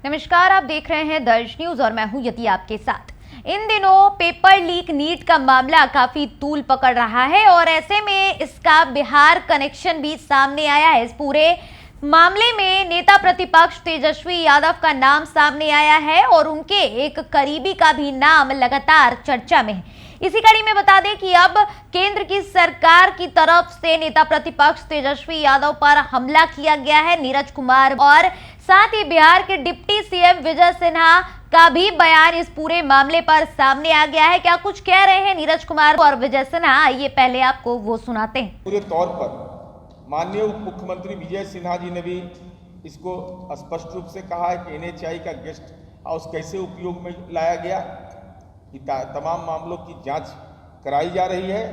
नमस्कार, आप देख रहे हैं दर्ज न्यूज और मैं हूं यति आपके साथ। इन दिनों पेपर लीक नीट का मामला काफी तूल पकड़ रहा है और ऐसे में इसका बिहार कनेक्शन भी सामने आया है। इस पूरे मामले में नेता प्रतिपक्ष तेजस्वी यादव का नाम सामने आया है और उनके एक करीबी का भी नाम लगातार चर्चा में है। इसी कड़ी में बता दें कि अब केंद्र की सरकार की तरफ से नेता प्रतिपक्ष तेजस्वी यादव पर हमला किया गया है। नीरज कुमार और साथ ही बिहार के डिप्टी सीएम विजय सिन्हा का भी बयान इस पूरे मामले पर सामने आ गया है। क्या कुछ कह रहे हैं नीरज कुमार और विजय सिन्हा, आइए पहले आपको वो सुनाते हैं। पूरे तौर पर माननीय उप मुख्यमंत्री विजय सिन्हा जी ने भी इसको स्पष्ट रूप से कहा है कि एनएचआई का गेस्ट हाउस कैसे उपयोग में लाया गया, कि तमाम मामलों की जांच कराई जा रही है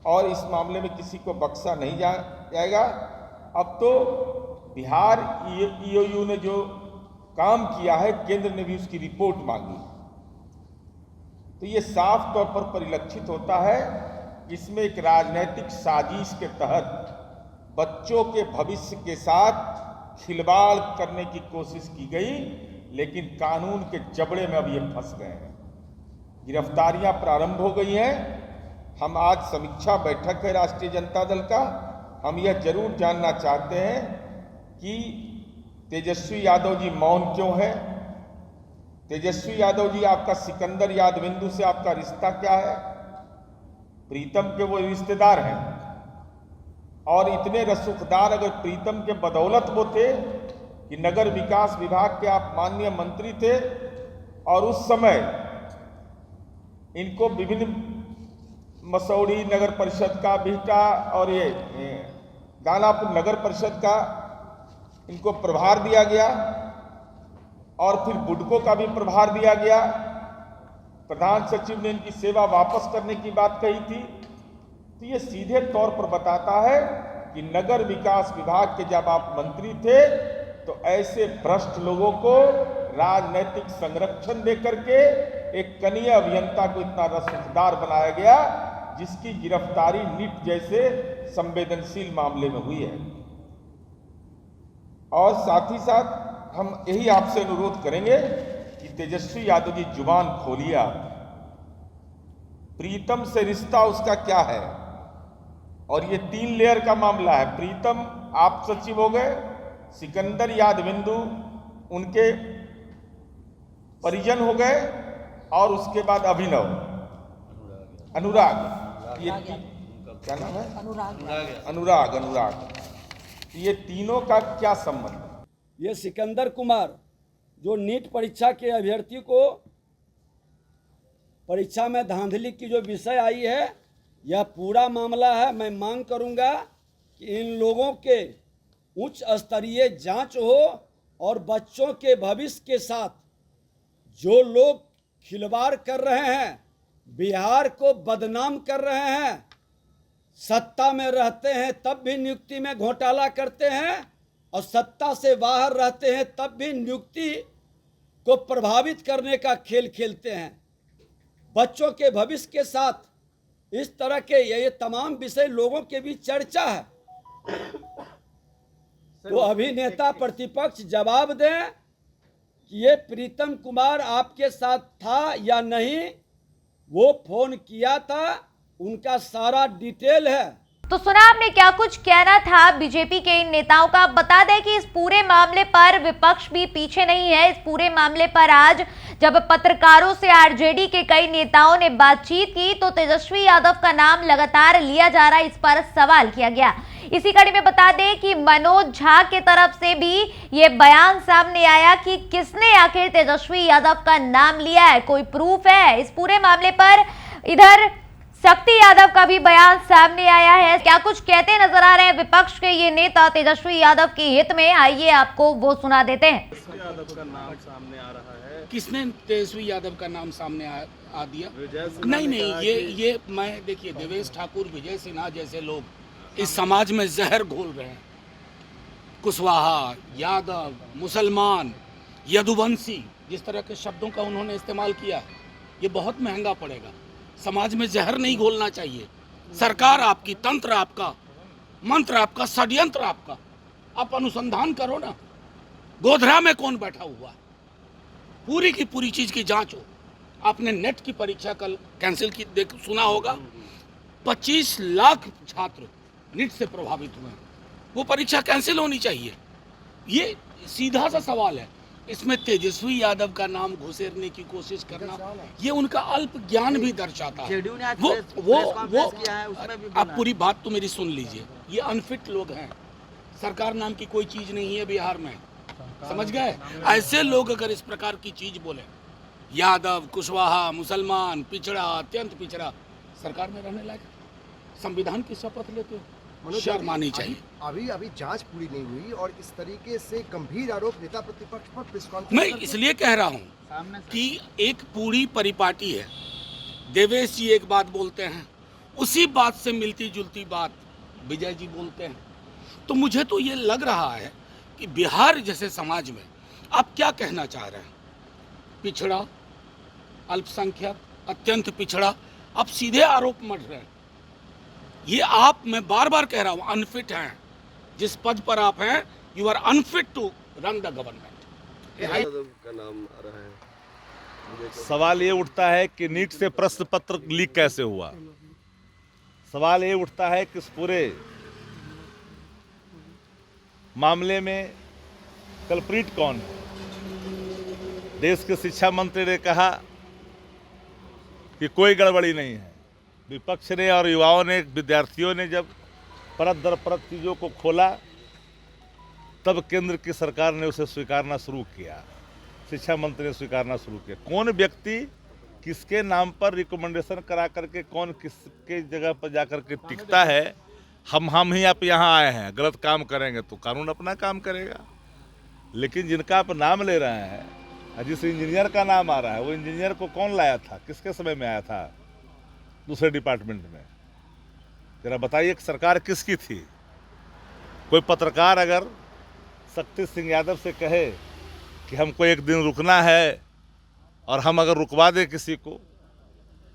और इस मामले में किसी को बख्शा नहीं जाएगा। अब तो बिहार ईओयू ने जो काम किया है, केंद्र ने भी उसकी रिपोर्ट मांगी, तो ये साफ तौर पर परिलक्षित होता है कि इसमें एक राजनीतिक साजिश के तहत बच्चों के भविष्य के साथ खिलवाड़ करने की कोशिश की गई, लेकिन कानून के जबड़े में अब ये फंस गए हैं। गिरफ्तारियां प्रारंभ हो गई हैं। हम आज समीक्षा बैठक है राष्ट्रीय जनता दल का, हम यह जरूर जानना चाहते हैं कि तेजस्वी यादव जी मौन क्यों है। तेजस्वी यादव जी, आपका सिकंदर यादविंदु से आपका रिश्ता क्या है? प्रीतम के वो रिश्तेदार हैं और इतने रसूखदार अगर प्रीतम के बदौलत वो थे कि नगर विकास विभाग के आप माननीय मंत्री थे और उस समय इनको विभिन्न मसौड़ी नगर परिषद का, बिहटा और ये दानापुर नगर परिषद का इनको प्रभार दिया गया और फिर बुडको का भी प्रभार दिया गया। प्रधान सचिव ने इनकी सेवा वापस करने की बात कही थी। तो ये सीधे तौर पर बताता है कि नगर विकास विभाग के जब आप मंत्री थे तो ऐसे भ्रष्ट लोगों को राजनीतिक संरक्षण देकर के एक कनीय अभियंता को इतना रसूखदार बनाया गया, जिसकी गिरफ्तारी नीट जैसे संवेदनशील मामले में हुई है। और साथ ही साथ हम यही आपसे अनुरोध करेंगे कि तेजस्वी यादव जी जुबान खोलिए आप। प्रीतम से रिश्ता उसका क्या है? और ये 3 लेयर का मामला है। प्रीतम आप सचिव हो गए, सिकंदर यादविंदु उनके परिजन हो गए और उसके बाद अभिनव अनुराग, ये क्या नाम है? अनुराग। ये तीनों का क्या संबंध? ये सिकंदर कुमार जो नीट परीक्षा के अभ्यर्थी को परीक्षा में धांधली की जो विषय आई है, यह पूरा मामला है। मैं मांग करूंगा कि इन लोगों के उच्च स्तरीय जांच हो और बच्चों के भविष्य के साथ जो लोग खिलवाड़ कर रहे हैं, बिहार को बदनाम कर रहे हैं, सत्ता में रहते हैं तब भी नियुक्ति में घोटाला करते हैं और सत्ता से बाहर रहते हैं तब भी नियुक्ति को प्रभावित करने का खेल खेलते हैं। बच्चों के भविष्य के साथ इस तरह के ये तमाम विषय लोगों के बीच चर्चा है। तो अभी नेता प्रतिपक्ष जवाब दें कि ये प्रीतम कुमार आपके साथ था या नहीं, वो फोन किया था, उनका सारा डिटेल है। तो सुना आपने क्या कुछ कहना था बीजेपी के इन नेताओं का। बता दें कि इस पूरे मामले पर विपक्ष भी पीछे नहीं है। इस पूरे मामले पर आज जब पत्रकारों से आरजेडी के कई नेताओं ने बातचीत की तो तेजस्वी यादव का नाम लगातार लिया जा रहा है, इस पर सवाल किया गया। इसी कड़ी में बता दें कि मनोज झा के तरफ से भी ये बयान सामने आया कि किसने आखिर तेजस्वी यादव का नाम लिया है, कोई प्रूफ है इस पूरे मामले पर। इधर शक्ति यादव का भी बयान सामने आया है। क्या कुछ कहते नजर आ रहे हैं विपक्ष के ये नेता तेजस्वी यादव के हित में, आइए आपको वो सुना देते हैं। यादव का नाम सामने आ रहा है। किसने तेजस्वी यादव का नाम सामने आ दिया? नहीं, ये मैं देखिए, देवेश ठाकुर, विजय सिन्हा जैसे लोग इस समाज में जहर घोल रहे हैं। कुशवाहा, यादव, मुसलमान, यदुवंशी, जिस तरह के शब्दों का उन्होंने इस्तेमाल किया, ये बहुत महंगा पड़ेगा। समाज में जहर नहीं घोलना चाहिए। सरकार आपकी, तंत्र आपका, मंत्र आपका, षड्यंत्र आपका, आप अनुसंधान करो ना। गोधरा में कौन बैठा हुआ है? पूरी की पूरी चीज की जांच हो। आपने नेट की परीक्षा कल कैंसिल की सुना होगा, 25 लाख छात्र नीट से प्रभावित हुए हैं। वो परीक्षा कैंसिल होनी चाहिए। ये सीधा सा सवाल है। इसमें तेजस्वी यादव का नाम घुसेरने की कोशिश करना, ये उनका अल्प ज्ञान भी दर्शाता है। आप पूरी बात तो मेरी सुन लीजिए। ये अनफिट लोग हैं। सरकार नाम की कोई चीज नहीं है बिहार में, समझ गए? ऐसे लोग अगर इस प्रकार की चीज बोले, यादव, कुशवाहा, मुसलमान, पिछड़ा, अत्यंत पिछड़ा, सरकार में रहने लायक? संविधान की शपथ लेते हो, शर्म आनी चाहिए। अभी जांच पूरी नहीं हुई और इस तरीके से गंभीर आरोप नेता प्रतिपक्ष पर प्रेस कॉन्फ्रेंस मैं इसलिए कह रहा हूं कि एक पूरी परिपाटी है। देवेश जी एक बात बोलते हैं, उसी बात से मिलती जुलती बात विजय जी बोलते हैं। तो मुझे तो ये लग रहा है कि बिहार जैसे समाज में आप क्या कहना चाह रहे हैं? पिछड़ा, अल्पसंख्यक, अत्यंत पिछड़ा, आप सीधे आरोप मढ़ रहे हैं। ये आप, मैं बार बार कह रहा हूं, अनफिट हैं। जिस पद पर आप हैं, you are unfit to run the government. का नाम आ रहा है। सवाल ये उठता है कि नीट से प्रश्न पत्र लीक कैसे हुआ। सवाल ये उठता है कि इस पूरे मामले में कल्प्रिट कौन है। देश के शिक्षा मंत्री ने कहा कि कोई गड़बड़ी नहीं है। विपक्ष ने और युवाओं ने, विद्यार्थियों ने जब परत दर परत चीज़ों को खोला, तब केंद्र की सरकार ने उसे स्वीकारना शुरू किया, शिक्षा मंत्री ने स्वीकारना शुरू किया। कौन व्यक्ति किसके नाम पर रिकमेंडेशन करा करके कौन किसके जगह पर जाकर के टिकता है, हम ही आप यहाँ आए हैं, गलत काम करेंगे तो कानून अपना काम करेगा। लेकिन जिनका आप नाम ले रहे हैं, जिस इंजीनियर का नाम आ रहा है, वो इंजीनियर को कौन लाया था, किसके समय में आया था दूसरे डिपार्टमेंट में? जरा बताइए कि सरकार किसकी थी? कोई पत्रकार अगर शक्ति सिंह यादव से कहे कि हमको एक दिन रुकना है और हम अगर रुकवा दें किसी को,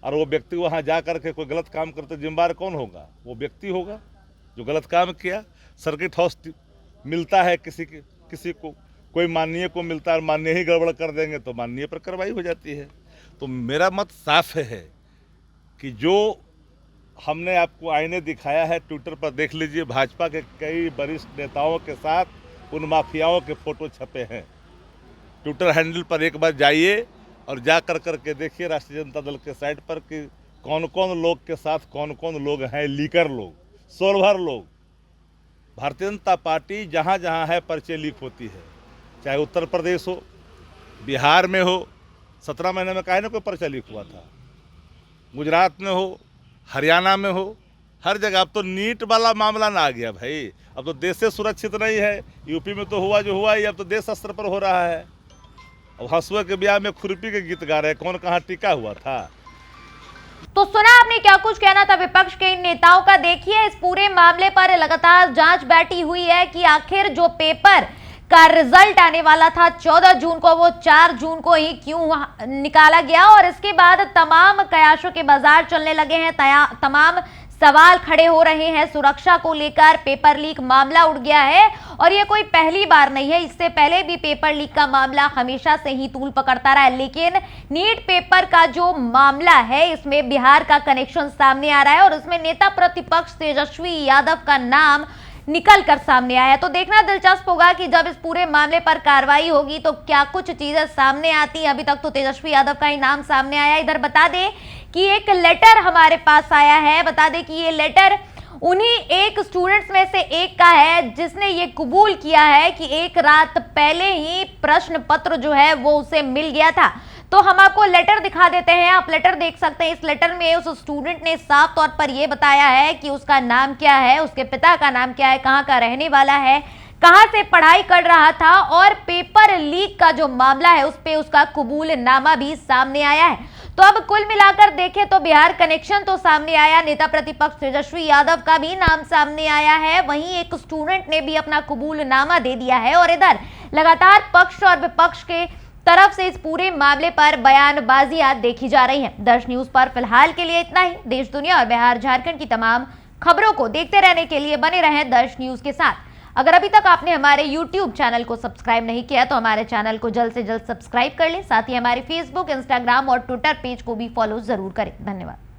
और वो व्यक्ति वहाँ जा कर के कोई गलत काम करते, जिम्मेदार कौन होगा? वो व्यक्ति होगा जो गलत काम किया। सर्किट हाउस मिलता है किसी को, कोई माननीय को मिलता है, माननीय ही गड़बड़ कर देंगे तो माननीय पर कार्रवाई हो जाती है। तो मेरा मत साफ है कि जो हमने आपको आईने दिखाया है, ट्विटर पर देख लीजिए, भाजपा के कई वरिष्ठ नेताओं के साथ उन माफियाओं के फोटो छपे हैं। ट्विटर हैंडल पर एक बार जाइए और जा कर के देखिए राष्ट्रीय जनता दल के साइट पर कि कौन कौन लोग के साथ कौन कौन लोग हैं, लीकर लोग, सोलभर लोग। भारतीय जनता पार्टी जहाँ जहाँ है पर्चे लीक होती है, चाहे उत्तर प्रदेश हो, बिहार में हो। 17 महीने में काहे ना कोई पर्चा लीक हुआ था, गुजरात में हो, हरियाणा में हो, हर जगह। अब तो नीट वाला मामला ना आ गया भाई, अब तो देश से सुरक्षित नहीं है। यूपी में तो हुआ जो हुआ ही, अब तो देश स्तर पर हो रहा है। अब हंसुआ के ब्याह में खुरपी के गीत गा रहे हैं, कौन कहाँ टिका हुआ था। तो सुना आपने क्या कुछ कहना था विपक्ष के इन नेताओं का। देखिए, इस पूरे मामले पर लगातार जांच बैठी हुई है कि आखिर जो पेपर का रिजल्ट आने वाला था 14 जून को, वो 4 जून को ही क्यों निकाला गया। और इसके बाद तमाम कयासों के बाजार चलने लगे हैं, तमाम सवाल खड़े हो रहे हैं सुरक्षा को लेकर। पेपर लीक मामला उठ गया है और ये कोई पहली बार नहीं है, इससे पहले भी पेपर लीक का मामला हमेशा से ही तूल पकड़ता रहा है। लेकिन नीट पेपर का जो मामला है, इसमें बिहार का कनेक्शन सामने आ रहा है और इसमें नेता प्रतिपक्ष तेजस्वी यादव का नाम निकल कर सामने आया है। तो देखना दिलचस्प होगा कि जब इस पूरे मामले पर कार्रवाई होगी तो क्या कुछ चीजें सामने आती हैं। अभी तक तो तेजस्वी यादव का ही नाम सामने आया। इधर बता दें कि एक लेटर हमारे पास आया है, बता दें कि ये लेटर उन्हीं एक स्टूडेंट्स में से एक का है जिसने ये कबूल किया है कि एक रात पहले ही प्रश्न पत्र जो है वो उसे मिल गया था। तो हम आपको लेटर दिखा देते हैं, आप लेटर देख सकते हैं। इस लेटर में उस स्टूडेंट ने साफ तौर पर यह बताया है कि उसका नाम क्या है, उसके पिता का नाम क्या है, कहाँ का रहने वाला है, कहां से पढ़ाई कर रहा था, और पेपर लीक का जो मामला है उस पे उसका कबूलनामा भी सामने आया है। तो अब कुल मिलाकर देखें तो बिहार कनेक्शन तो सामने आया, नेता प्रतिपक्ष तेजस्वी यादव का भी नाम सामने आया है, वहीं एक स्टूडेंट ने भी अपना कबूलनामा दे दिया है। और इधर लगातार पक्ष और विपक्ष के तरफ से इस पूरे मामले पर बयानबाजियां देखी जा रही हैं। दर्श न्यूज पर फिलहाल के लिए इतना ही। देश दुनिया और बिहार झारखंड की तमाम खबरों को देखते रहने के लिए बने रहें दर्श न्यूज के साथ। अगर अभी तक आपने हमारे YouTube चैनल को सब्सक्राइब नहीं किया तो हमारे चैनल को जल्द से जल्द सब्सक्राइब कर लें। साथ ही हमारे Facebook, Instagram और Twitter पेज को भी फॉलो जरूर करें। धन्यवाद।